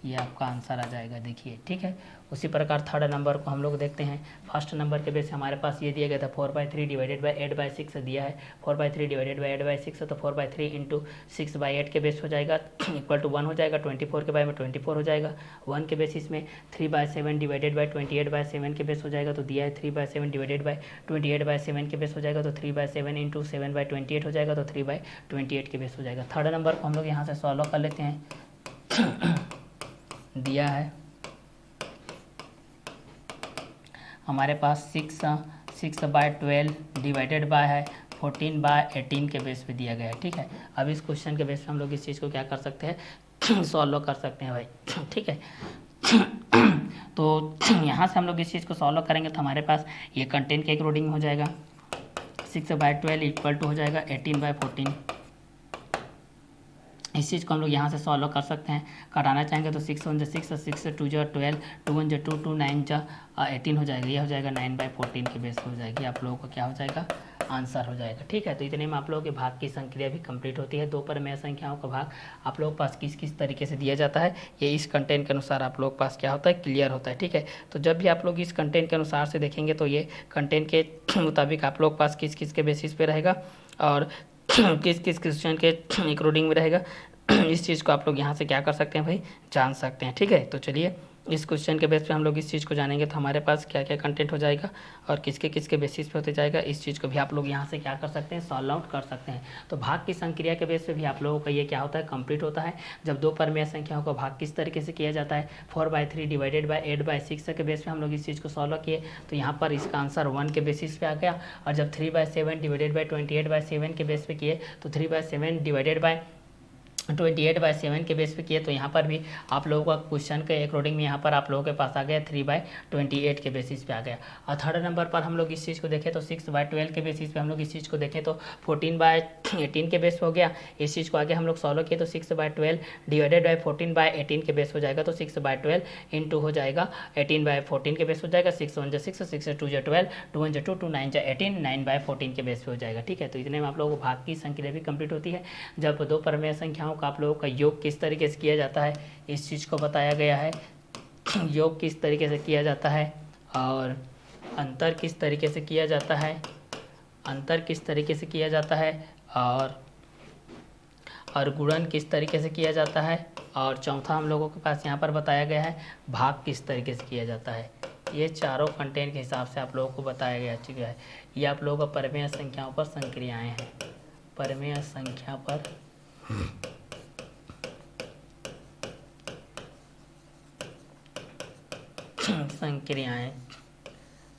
ये आपका आंसर आ जाएगा, देखिए। ठीक है, उसी प्रकार थर्ड नंबर को हम लोग देखते हैं। फर्स्ट नंबर के बेस हमारे पास ये दिया गया था 4/3 डिवाइडेड बाय 8/6 दिया है, 4/3 डिवाइडेड बाय 8/6 है, तो 4/3 इंटू 6/8 के बेस हो जाएगा इक्वल टू 1 हो जाएगा, 24 के बाय में 24 हो जाएगा। 1 के बेसिस में 3/7 डिवाइडेड बाय 28/7 के बेस हो जाएगा, तो दिया है 3/7 डिवाइडेड बाय 28/7 के बेस हो जाएगा, तो 3/7 इंटू 7/28 हो जाएगा, तो 3/28 के बेस हो जाएगा। थर्ड नंबर को हम लोग यहाँ से सॉल्व कर लेते हैं। दिया है हमारे पास 6/12 डिवाइडेड बाय है 14/18 के बेस पे दिया गया है, ठीक है। अब इस क्वेश्चन के बेस पे हम लोग इस चीज़ को क्या कर सकते हैं, सॉल्व कर सकते हैं भाई, ठीक है। तो यहाँ से हम लोग इस चीज़ को सॉल्व करेंगे तो हमारे पास ये कंटेंट के अकॉर्डिंग हो जाएगा, 6/12 इक्वल टू हो जाएगा 18/14। इस चीज़ को हम लोग यहाँ से सॉल्व कर सकते हैं, कराना चाहेंगे तो 6 1 6 और 6 2 12, 2 1 2 2 9 18 हो जाएगा, ये हो जाएगा 9/14 के बेस हो जाएगी, आप लोगों का क्या हो जाएगा, आंसर हो जाएगा, ठीक है। तो इतने में आप लोगों के भाग की संक्रिया भी कंप्लीट होती है। दो परमेय संख्याओं का भाग आप लोगों के पास किस किस तरीके से दिया जाता है, ये इस कंटेंट के अनुसार आप लोगों के पास क्या होता है, क्लियर होता है, ठीक है। तो जब भी आप लोग इस कंटेंट के अनुसार से देखेंगे तो ये कंटेंट के मुताबिक आप लोग के पास किस किस के बेसिस पे रहेगा और किस किस क्वेश्चन के अकॉर्डिंग में रहेगा, इस चीज़ को आप लोग यहाँ से क्या कर सकते हैं भाई, जान सकते हैं, ठीक है। तो चलिए इस क्वेश्चन के बेस पे हम लोग इस चीज़ को जानेंगे तो हमारे पास क्या क्या कंटेंट हो जाएगा और किसके किसके बेसिस पे होते जाएगा, इस चीज़ को भी आप लोग यहाँ से क्या कर सकते हैं, सॉल्व आउट कर सकते हैं। तो भाग की संक्रिया के बेस पे भी आप लोगों का ये क्या होता है, कंप्लीट होता है। जब दो परमेय संख्याओं का भाग किस तरीके से किया जाता है, 4/3 डिवाइडेड बाई 8/6 के बेस पे हम लोग इस चीज़ को सॉल्व किए तो यहाँ पर इसका आंसर 1 के बेसिस पे आ गया। और जब 3/7 डिवाइडेड बाई 28/7 के बेस पे किए तो 3/7 डिवाइडेड बाई 28/7 के बेस पे किए तो यहाँ पर भी आप लोगों का क्वेश्चन के अकॉर्डिंग में यहाँ पर आप लोगों के पास आ गया 3/28 के बेसिस पे आ गया। और थर्ड नंबर पर हम लोग इस चीज़ को देखें तो 6/12 के बेसिस पे हम लोग इस चीज़ को देखें तो 14/18 के बेस पे हो गया। इस चीज़ को आगे हम लोग सॉल्व किए तो 6/12 डिवाइडेड बाई 14/18 के बेस हो जाएगा, तो 6/12 इंटू हो जाएगा 18/14 के बेस हो जाएगा, 6 1 6 6 2 12, 2 1 2 2 9 18, 9/14 के बेस पे हो जाएगा, ठीक है। तो इतने में आप लोगों को भाग की संक्रिया भी कंप्लीट होती है। जब दो परमेय संख्याओं का आप लोगों का योग किस तरीके से किया जाता है, इस चीज़ को बताया गया है, योग किस तरीके से किया जाता है और अंतर किस तरीके से किया जाता है, अंतर किस तरीके से किया जाता है और गुणन किस तरीके से किया जाता है, और चौथा हम लोगों के पास यहाँ पर बताया गया है भाग किस तरीके से किया जाता है। ये चारों कंटेंट के हिसाब से आप लोगों को बताया गया चुका है। ये आप लोगों का परमेय संख्याओं पर संक्रियाएं हैं, परमेय संख्या पर संक्रियाएं,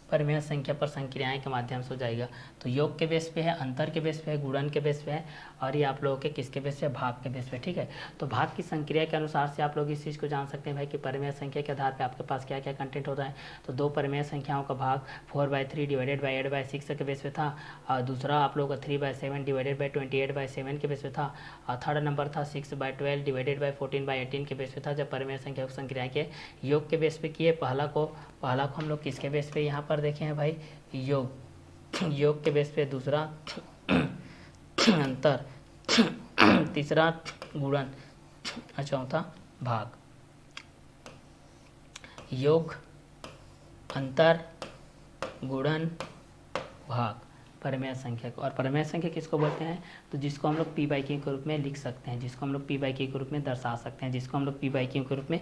परमेय संख्या पर संक्रियाएं के माध्यम से हो जाएगा। तो योग के बेस पे है, अंतर के बेस पे है, गुणन के बेस पे है, और ये आप लोगों के किसके बेस पे, भाग के बेस पे, ठीक है। तो भाग की संक्रिया के अनुसार से आप लोग इस चीज़ को जान सकते हैं भाई कि परमेय संख्या के आधार पे आपके पास क्या क्या कंटेंट होता है। तो दो परमेय संख्याओं का भाग 4/3 डिवाइडेड बाई 8/6 के बेस पे था, और दूसरा आप लोग का 3/7 डिवाइडेड बाई 28/7 के बेस पे था, और थर्ड नंबर था 6/12 डिवाइडेड बाई 14/18 के बेस पे था। जब परमेय संख्या संक्रिया के योग के बेस पे किए, पहला को हम लोग किसके बेस पे यहाँ पर देखे हैं भाई, योग के बेस पे, दूसरा अंतर, तीसरा गुणन, चौथा भाग। योग, अंतर, गुणन, भाग, परमेय संख्या को। और परमेय संख्या किसको बोलते हैं, तो जिसको हम लोग p/q के रूप में लिख सकते हैं, जिसको हम लोग p/q के रूप में दर्शा सकते हैं, जिसको हम लोग p/q के रूप में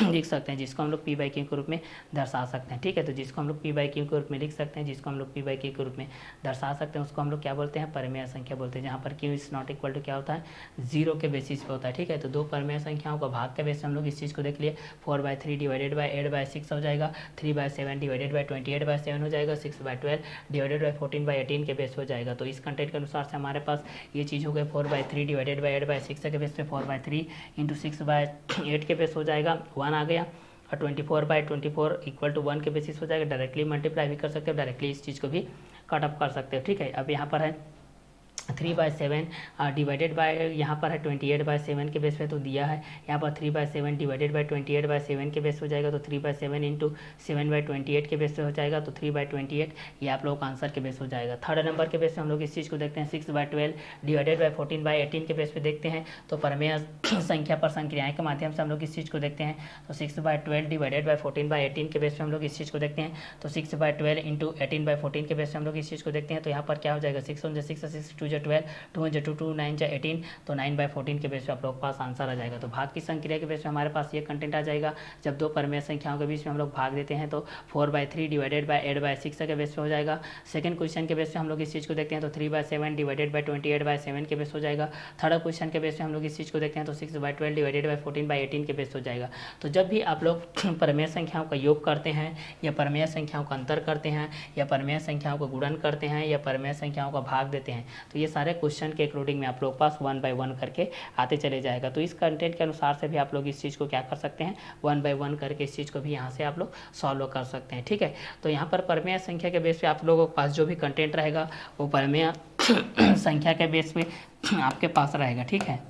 लिख सकते हैं, जिसको हम लोग p/q के रूप में दर्शा सकते हैं, ठीक है। तो जिसको हम लोग p/q के रूप में लिख सकते हैं, जिसको हम लोग p/q के रूप में दर्शा सकते हैं, उसको हम लोग क्या बोलते हैं, परमेय संख्या बोलते हैं। जहाँ पर q is not equal to क्या होता है, 0 के बेसिस पे होता है, ठीक है। तो दो परमेय संख्याओं का भाग के बेस पे हम लोग इस चीज़ को देख लिए, 4/3 डिवाइडेड बाई 8/6 हो जाएगा, 3/7 डिवाइडेड बाई 28/7 हो जाएगा, 6/12 डिवाइडेड बाई 14/18 के बेस हो जाएगा। तो इस कंटेंट के अनुसार से हमारे पास ये चीज़ हो गई 4/3 डिवाइडेड बाई 8/6 के बेस पे 4/3 इंटू 6/8 के बेस हो जाएगा, 1 आ गया, और 24/24 इक्वल टू 1 के बेसिस हो जाएगा। डायरेक्टली मल्टीप्लाई भी कर सकते हो, डायरेक्टली इस चीज़ को भी कट अप कर सकते हो, ठीक है। अब यहाँ पर है 3/7 डिवाइडेड बाय, यहाँ पर है 28/7 के बेस पे तो दिया है, यहाँ पर 3/7 डिवाइडेड बाई 28/7 के बेस हो जाएगा, तो 3/7 इंटू 7/28 के बेस पे हो जाएगा, तो 3/28 ये आप लोगों का आंसर के बेस हो जाएगा। थर्ड नंबर के बेस पे हम लोग इस चीज़ को देखते हैं, 6/12 डिवाइडेड बाई 14/18 के बेस पे देखते हैं। तो परमेय संख्या पर संक्रियाएं के माध्यम से हम लोग इस चीज़ को देखते हैं। तो 6/12 डिवाइडेड बाई 14/18 के बेस पे हम लोग इस चीज़ को देखते हैं। तो 6/12 इंटू 18/14 के बेस पे हम लोग इस चीज़ को देखते हैं। तो यहाँ पर क्या हो जाएगा, 6 1 6 6 2 जो 12, 2 जो 2, 2 9 जो 18, तो 9/14 के बेस पे आप लोग के पास आंसर आ जाएगा। तो भाग की संक्रिया के बेस पे हमारे पास ये कंटेंट आ जाएगा। जब दो परमेय संख्याओं के बीच में हम लोग भाग देते हैं तो 4/3 डिवाइडेड बाय 8/6 के बेस पे हो जाएगा। सेकंड क्वेश्चन के बेस पे हम लोग इस चीज़ को देखते हैं तो 3/7 डिवाइडेड बाय 28/7 के बेस हो जाएगा। थर्ड क्वेश्चन के बेस पे हम लोग इस चीज़ को देखते हैं तो 6/12 डिवाइडेड बाय 14/18 के बेस हो जाएगा। तो जब भी आप लोग परमेय संख्याओं का योग करते हैं या परमेय संख्याओं का अंतर करते हैं या परमेय संख्याओं को गुणन करते हैं या परमेय संख्याओं का भाग देते हैं तो ये सारे क्वेश्चन के अकॉर्डिंग में आप लोग पास 1 by 1 करके आते चले जाएगा। तो इस कंटेंट के अनुसार से भी आप लोग इस चीज़ को क्या कर सकते हैं 1 by 1 करके इस चीज़ को भी यहाँ से आप लोग सॉल्व कर सकते हैं। ठीक है, तो यहाँ पर परमेय संख्या के बेस पे आप लोगों के पास जो भी कंटेंट रहेगा वो परमेय संख्या के बेस पे आपके पास रहेगा। ठीक है,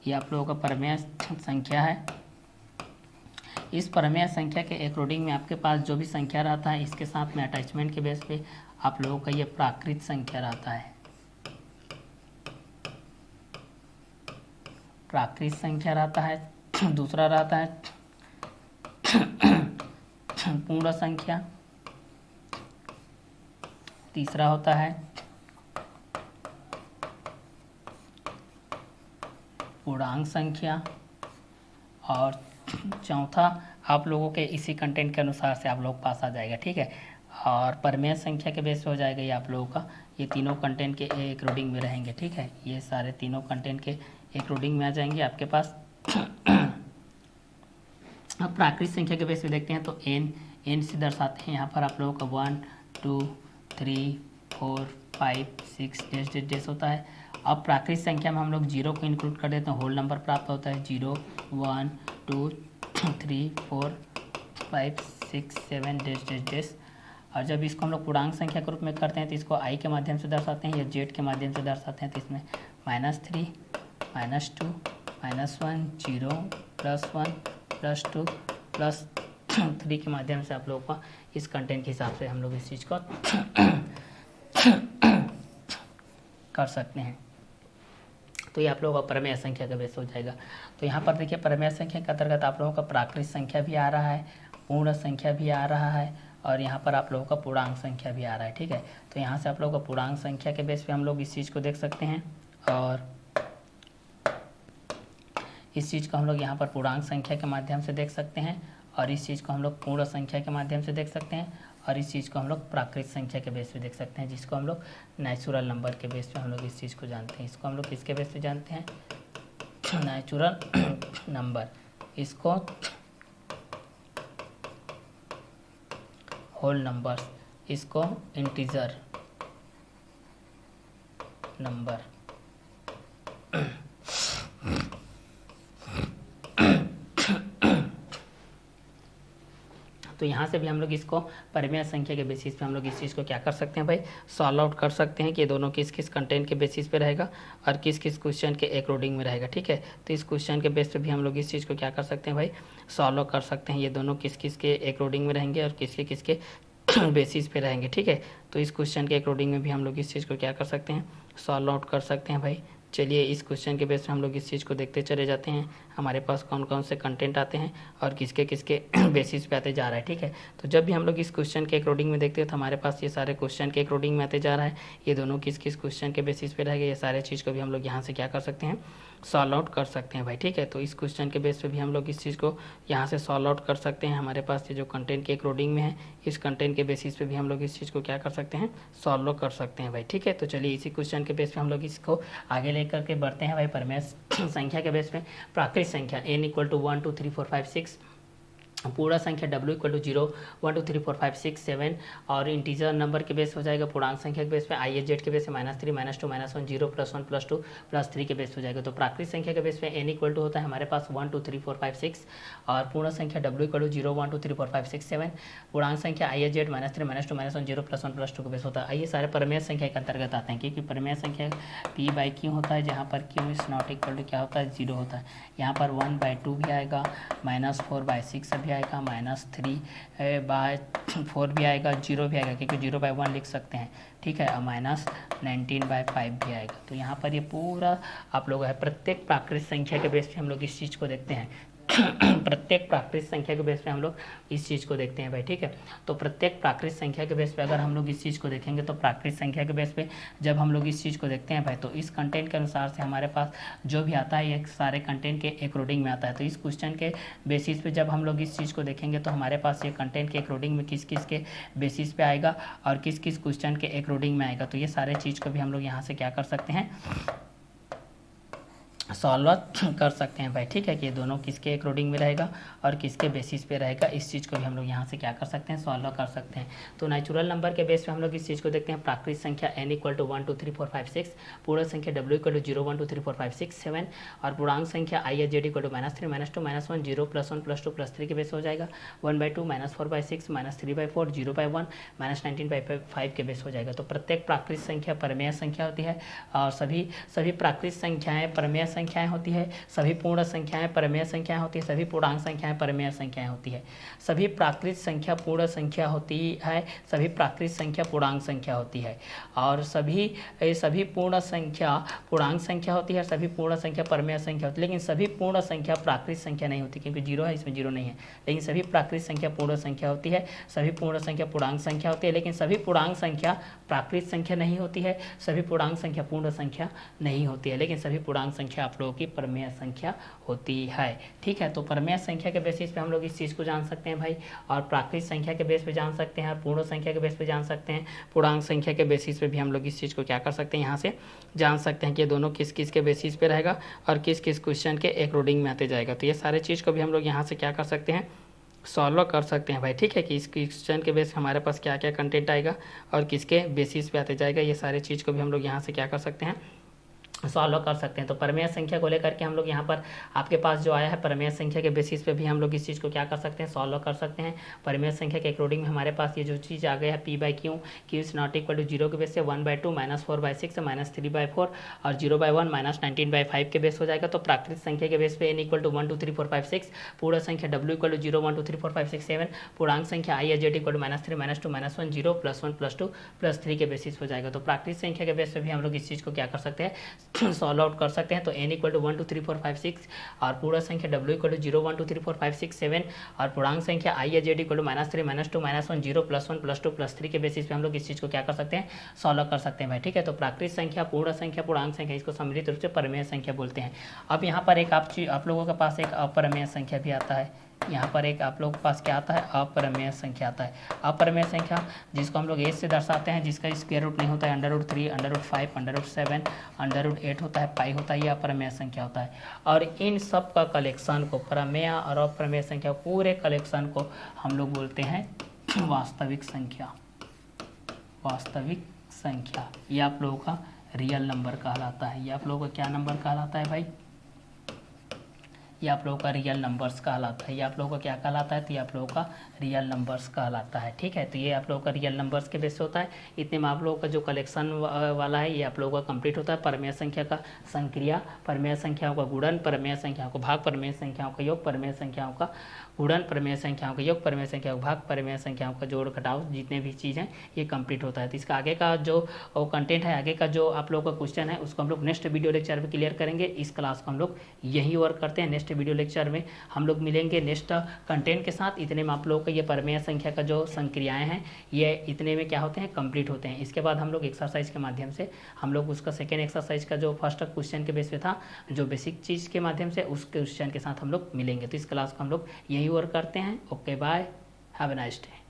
ये आप लोगों का परमेय संख्या है। इस परमेय संख्या के अकॉर्डिंग में आपके पास जो भी संख्या रहता है इसके साथ में अटैचमेंट के बेस पे आप लोगों का ये प्राकृत संख्या रहता है। प्राकृत संख्या रहता है। दूसरा रहता है पूर्ण संख्या। तीसरा होता है पूर्णांक संख्या और चौथा आप लोगों के इसी कंटेंट के अनुसार से आप लोग पास आ जाएगा। ठीक है, और परमेय संख्या के बेस पे हो जाएगा ये आप लोगों का, ये तीनों कंटेंट के अकॉर्डिंग में रहेंगे। ठीक है, ये सारे तीनों कंटेंट के अकॉर्डिंग में आ जाएंगे आपके पास। अब प्राकृत संख्या के बेस पे देखते हैं तो एन से दर्शाते हैं। यहाँ पर आप लोगों का 1 2 3 4 5 6 डेस होता है। अब प्राकृत संख्या में हम लोग 0 को इंक्लूड कर देते हैं, होल नंबर प्राप्त होता है 0 1 2 3 4 5 6 7 डेस। और जब इसको हम लोग पूर्णांक संख्या के रूप में करते हैं तो इसको i के माध्यम से दर्शाते हैं या z के माध्यम से दर्शाते हैं। तो इसमें -3 -2 -1 0 +1 +2 +3 के माध्यम से आप लोगों को इस कंटेंट के हिसाब से हम लोग इस चीज़ को कर सकते हैं। तो ये आप लोगों का परमेय संख्या का बेस हो जाएगा। तो यहाँ पर देखिए परमेय संख्या के अंतर्गत आप लोगों का प्राकृत संख्या भी आ रहा है, पूर्ण संख्या भी आ रहा है और यहाँ पर आप लोगों का पूर्णांक संख्या भी आ रहा है। ठीक है, तो यहाँ से आप लोगों का पूर्णांक संख्या के बेस पे हम लोग इस चीज़ को देख सकते हैं और इस चीज़ को हम लोग यहाँ पर पूर्णांक संख्या के माध्यम से देख सकते हैं और इस चीज़ को हम लोग पूर्ण संख्या के माध्यम से देख सकते हैं और इस चीज़ को हम लोग प्राकृत संख्या के बेस पे देख सकते हैं, जिसको हम लोग नेचुरल नंबर के बेस पे हम लोग इस चीज़ को जानते हैं। इसको हम लोग किसके बेस पे जानते हैं, नेचुरल नंबर। इसको होल नंबर्स, इसको इंटीजर नंबर। तो यहाँ से भी हम लोग इसको परमेय संख्या के बेसिस पे हम लोग इस चीज़ को क्या कर सकते हैं भाई, सॉल्व आउट कर सकते हैं कि ये दोनों किस किस कंटेंट के बेसिस पे रहेगा और किस किस क्वेश्चन के अकॉर्डिंग में रहेगा। ठीक है, तो इस क्वेश्चन के बेस पे भी हम लोग इस चीज़ को क्या कर सकते हैं भाई, सॉल्व कर सकते हैं। ये दोनों किस किस के अकॉर्डिंग में रहेंगे और किसके किसके बेसिस पे रहेंगे। ठीक है, तो इस क्वेश्चन के अकॉर्डिंग में भी हम लोग इस चीज़ को क्या कर सकते हैं, सॉल्व आउट कर सकते हैं भाई। चलिए इस क्वेश्चन के बेस पे हम लोग इस चीज़ को देखते चले जाते हैं, हमारे पास कौन कौन से कंटेंट आते हैं और किसके किसके बेसिस पे आते जा रहा है। ठीक है, तो जब भी हम लोग इस क्वेश्चन के अकॉर्डिंग में देखते हैं तो हमारे पास ये सारे क्वेश्चन के अकॉर्डिंग में आते जा रहा है, ये दोनों किस किस क्वेश्चन के बेसिस पे रहेगा, ये सारे चीज़ को भी हम लोग यहाँ से क्या कर सकते हैं, सॉल्व आउट कर सकते हैं भाई। ठीक है, तो इस क्वेश्चन के बेस पे भी हम लोग इस चीज़ को यहाँ से सॉल्व आउट कर सकते हैं। हमारे पास ये जो कंटेंट के अकॉर्डिंग में है इस कंटेंट के बेसिस पे भी हम लोग इस चीज़ को क्या कर सकते हैं, सॉल्व कर सकते हैं भाई। ठीक है, तो चलिए इसी क्वेश्चन के बेस पे हम लोग इसको आगे लेकर के बढ़ते हैं भाई। परमेय संख्या के बेस पे प्राकृत संख्या n = 1 2 3 4 5 6, पूर्ण संख्या w = 0 1 2 3 4 5 6 7 और इंटीजर नंबर के बेस हो जाएगा। पूर्णांक संख्या के बेस पे i z के बेस पे -3 -2 -1 0 +1 +2 +3 के बेस हो जाएगा। तो प्राकृत संख्या के बेस पे n = होता है हमारे पास 1 2 3 4 5 6 और पूर्ण संख्या w = 0 1 2 3 4 5 6 7, पूर्णांक संख्या i z -3 -2 -1 0 +1 +2 के बेस होता है। आइए सारे परमेय संख्या के अंतर्गत आते हैं, क्योंकि परमेय संख्या p/q होता है, जहाँ पर q is not equal to क्या होता है, 0 होता है। यहाँ पर 1/2 भी आएगा, -4/6 भी आएगा, -3/4 भी आएगा, 0 भी आएगा, क्योंकि 0/1 लिख सकते हैं। ठीक है, और -19/5 भी आएगा। तो यहाँ पर ये पूरा आप लोग है प्रत्येक प्राकृत संख्या के बेस पे हम लोग इस चीज़ को देखते हैं प्रत्येक प्राकृतिक संख्या के बेस पे हम लोग इस चीज़ को देखते हैं भाई, ठीक है। तो प्रत्येक प्राकृतिक संख्या के बेस पे अगर हम लोग इस चीज़ को देखेंगे तो प्राकृतिक संख्या के बेस पे जब हम लोग इस चीज़ को देखते हैं भाई, तो इस कंटेंट के अनुसार से हमारे पास जो भी आता है ये सारे कंटेंट के अकॉर्डिंग में आता है। तो इस क्वेश्चन के बेसिस पे जब हम लोग इस चीज़ को देखेंगे तो हमारे पास ये कंटेंट के अकॉर्डिंग में किस किस के बेसिस पे आएगा और किस किस क्वेश्चन के अकॉर्डिंग में आएगा। तो ये सारे चीज़ को भी हम लोग यहाँ से क्या कर सकते हैं, सॉल्व कर सकते हैं भाई, ठीक है। कि ये दोनों किसके अकॉर्डिंग में रहेगा और किसके बेसिस पे रहेगा, इस चीज़ को भी हम लोग यहाँ से क्या कर सकते हैं, सॉल्व कर सकते हैं। तो नेचुरल नंबर के बेस पे हम लोग इस चीज़ को देखते हैं। प्राकृतिक संख्या n = 1 2 3 4 5 6, पूर्ण संख्या w = 0 1 2 3 4 5 6 7 और पूर्णांक संख्या i z = -3 -2 -1 0 +1 +2 +3 के बेस हो जाएगा। 1/2 -4/6 -3/4 0/1 -19/5 के बेस हो जाएगा। तो प्रत्येक प्राकृतिक संख्या परमेय संख्या होती है और सभी प्राकृतिक संख्याएं परमेय संख्याएं होती है, सभी पूर्ण संख्याएं परमेय संख्याएं होती है, सभी पूर्णांक संख्याएं परमेय संख्याएं होती है। सभी प्राकृतिक संख्या पूर्ण संख्या होती है, सभी प्राकृतिक संख्या पूर्णांक संख्या होती है और सभी पूर्ण संख्या पूर्णांक संख्या होती है, सभी पूर्ण संख्या परमेय संख्या होती है। लेकिन सभी पूर्ण संख्या प्राकृतिक संख्या नहीं होती, क्योंकि 0 है, इसमें 0 नहीं है। लेकिन सभी प्राकृतिक संख्या पूर्ण संख्या होती है, सभी पूर्ण संख्या पूर्णांक संख्या होती है। लेकिन सभी पूर्णांक संख्या प्राकृतिक संख्या नहीं होती है, सभी पूर्णांक संख्या पूर्ण संख्या नहीं होती है। लेकिन सभी पूर्णांक संख्या आप लोगों की परमेय संख्या होती है, ठीक है। तो परमेय संख्या के बेसिस पे हम लोग इस चीज़ को जान सकते हैं भाई, और प्राकृतिक संख्या के बेस पे जान सकते हैं और पूर्ण संख्या के बेस पे जान सकते हैं। पूर्णांक संख्या के बेसिस पे भी हम लोग इस चीज़ को क्या कर सकते हैं, यहाँ से जान सकते हैं कि ये दोनों किस किस के बेसिस पे रहेगा और किस किस क्वेश्चन के अकॉर्डिंग में आते जाएगा। तो ये सारे चीज़ को भी हम लोग यहाँ से क्या कर सकते हैं, सॉल्व कर सकते हैं भाई, ठीक है। कि इस क्वेश्चन के बेस हमारे पास क्या क्या कंटेंट आएगा और किसके बेसिस पे आते जाएगा, ये सारे चीज़ को भी हम लोग यहाँ से क्या कर सकते हैं, सॉल्व कर सकते हैं। तो परमेय संख्या को लेकर के हम लोग यहाँ पर आपके पास जो आया है परमेय संख्या के बेसिस पे भी हम लोग इस चीज़ को क्या कर सकते हैं, सॉल्व कर सकते हैं। परमेय संख्या के अकॉर्डिंग में हमारे पास ये जो चीज़ आ गया है p/q, q is not equal to 0 के बेस से 1/2 -4/6 -3/4 और 0/1 -19/5 के बेस हो जाएगा। तो प्राकृतिक संख्या के बेस पे n = 1 2 3 4 5 6, पूर्ण संख्या w = 0 1 2 3 4 5 6 7, पूर्णांक संख्या i z = -3 -2 -1 0 +1 +2 +3 के बेसिस हो जाएगा। तो प्राकृतिक संख्या के बेस पे भी हम लोग इस चीज़ को क्या कर सकते हैं, सॉल्व आउट कर सकते हैं। तो n = 1 2 3 4 5 6 और पूर्ण संख्या w = 0 1 2 3 4 5 6 7 और पूर्णांक संख्या i z = -3 -2 -1 0 +1 +2 +3 के बेसिस पे हम लोग इस चीज़ को क्या कर सकते हैं, सॉल्व कर सकते हैं भाई, ठीक है। तो प्राकृतिक संख्या पूर्ण संख्या पूर्णांक संख्या, इसको सम्मिलित रूप से परमेय संख्या बोलते हैं। अब यहाँ पर एक आप लोगों के पास एक अपरमेय संख्या भी आता है। यहाँ पर एक आप लोगों के पास क्या आता है, अपरमेय संख्या आता है। अपरमेय संख्या जिसको हम लोग a से दर्शाते हैं, जिसका स्क्वायर रूट नहीं होता है, √3 √5 √7 √8 होता है, पाई होता है, ये अपरमेय संख्या होता है। और इन सब का कलेक्शन को, प्रमेय और अपरमेय संख्या पूरे कलेक्शन को हम लोग बोलते हैं वास्तविक संख्या। वास्तविक संख्या ये आप लोगों का रियल नंबर कहलाता है। ये आप लोगों का क्या नंबर कहलाता है भाई, ये आप लोगों का रियल नंबर्स कहलाता है। ये आप लोगों का क्या कहलाता है, तो ये आप लोगों का रियल नंबर्स कहलाता है, ठीक है। तो ये आप लोगों का रियल नंबर्स के बेस होता है। इतने में आप लोगों का जो कलेक्शन वाला है ये आप लोगों का कंप्लीट होता है। परमेय संख्या का संक्रिया, परमेय संख्याओं का गुणन, परमेय संख्याओं का भाग, परमेय संख्याओं का योग, परमेय संख्याओं का गुणन, परमेय संख्याओं का योग, परमेय संख्याओं का भाग, परमेय संख्याओं का जोड़ घटाव, जितने भी चीज़ हैं ये कंप्लीट होता है। तो इसका आगे का जो कंटेंट है, आगे का जो आप लोगों का क्वेश्चन है, उसको हम लोग नेक्स्ट वीडियो लेक्चर में क्लियर करेंगे। इस क्लास को हम लोग यही वर्क करते हैं। नेक्स्ट वीडियो लेक्चर में हम लोग मिलेंगे नेक्स्ट कंटेंट के साथ। इतने में आप लोगों का ये परमेय संख्या का जो संक्रियाएं हैं ये इतने में क्या होते हैं, कंप्लीट होते हैं। इसके बाद हम लोग एक्सरसाइज के माध्यम से हम लोग उसका सेकेंड एक्सरसाइज का जो फर्स्ट क्वेश्चन के बेस पे था, जो बेसिक चीज़ के माध्यम से, उस क्वेश्चन के साथ हम लोग मिलेंगे। तो इस क्लास को हम लोग यही वर्क करते हैं। Okay bye, have a nice day.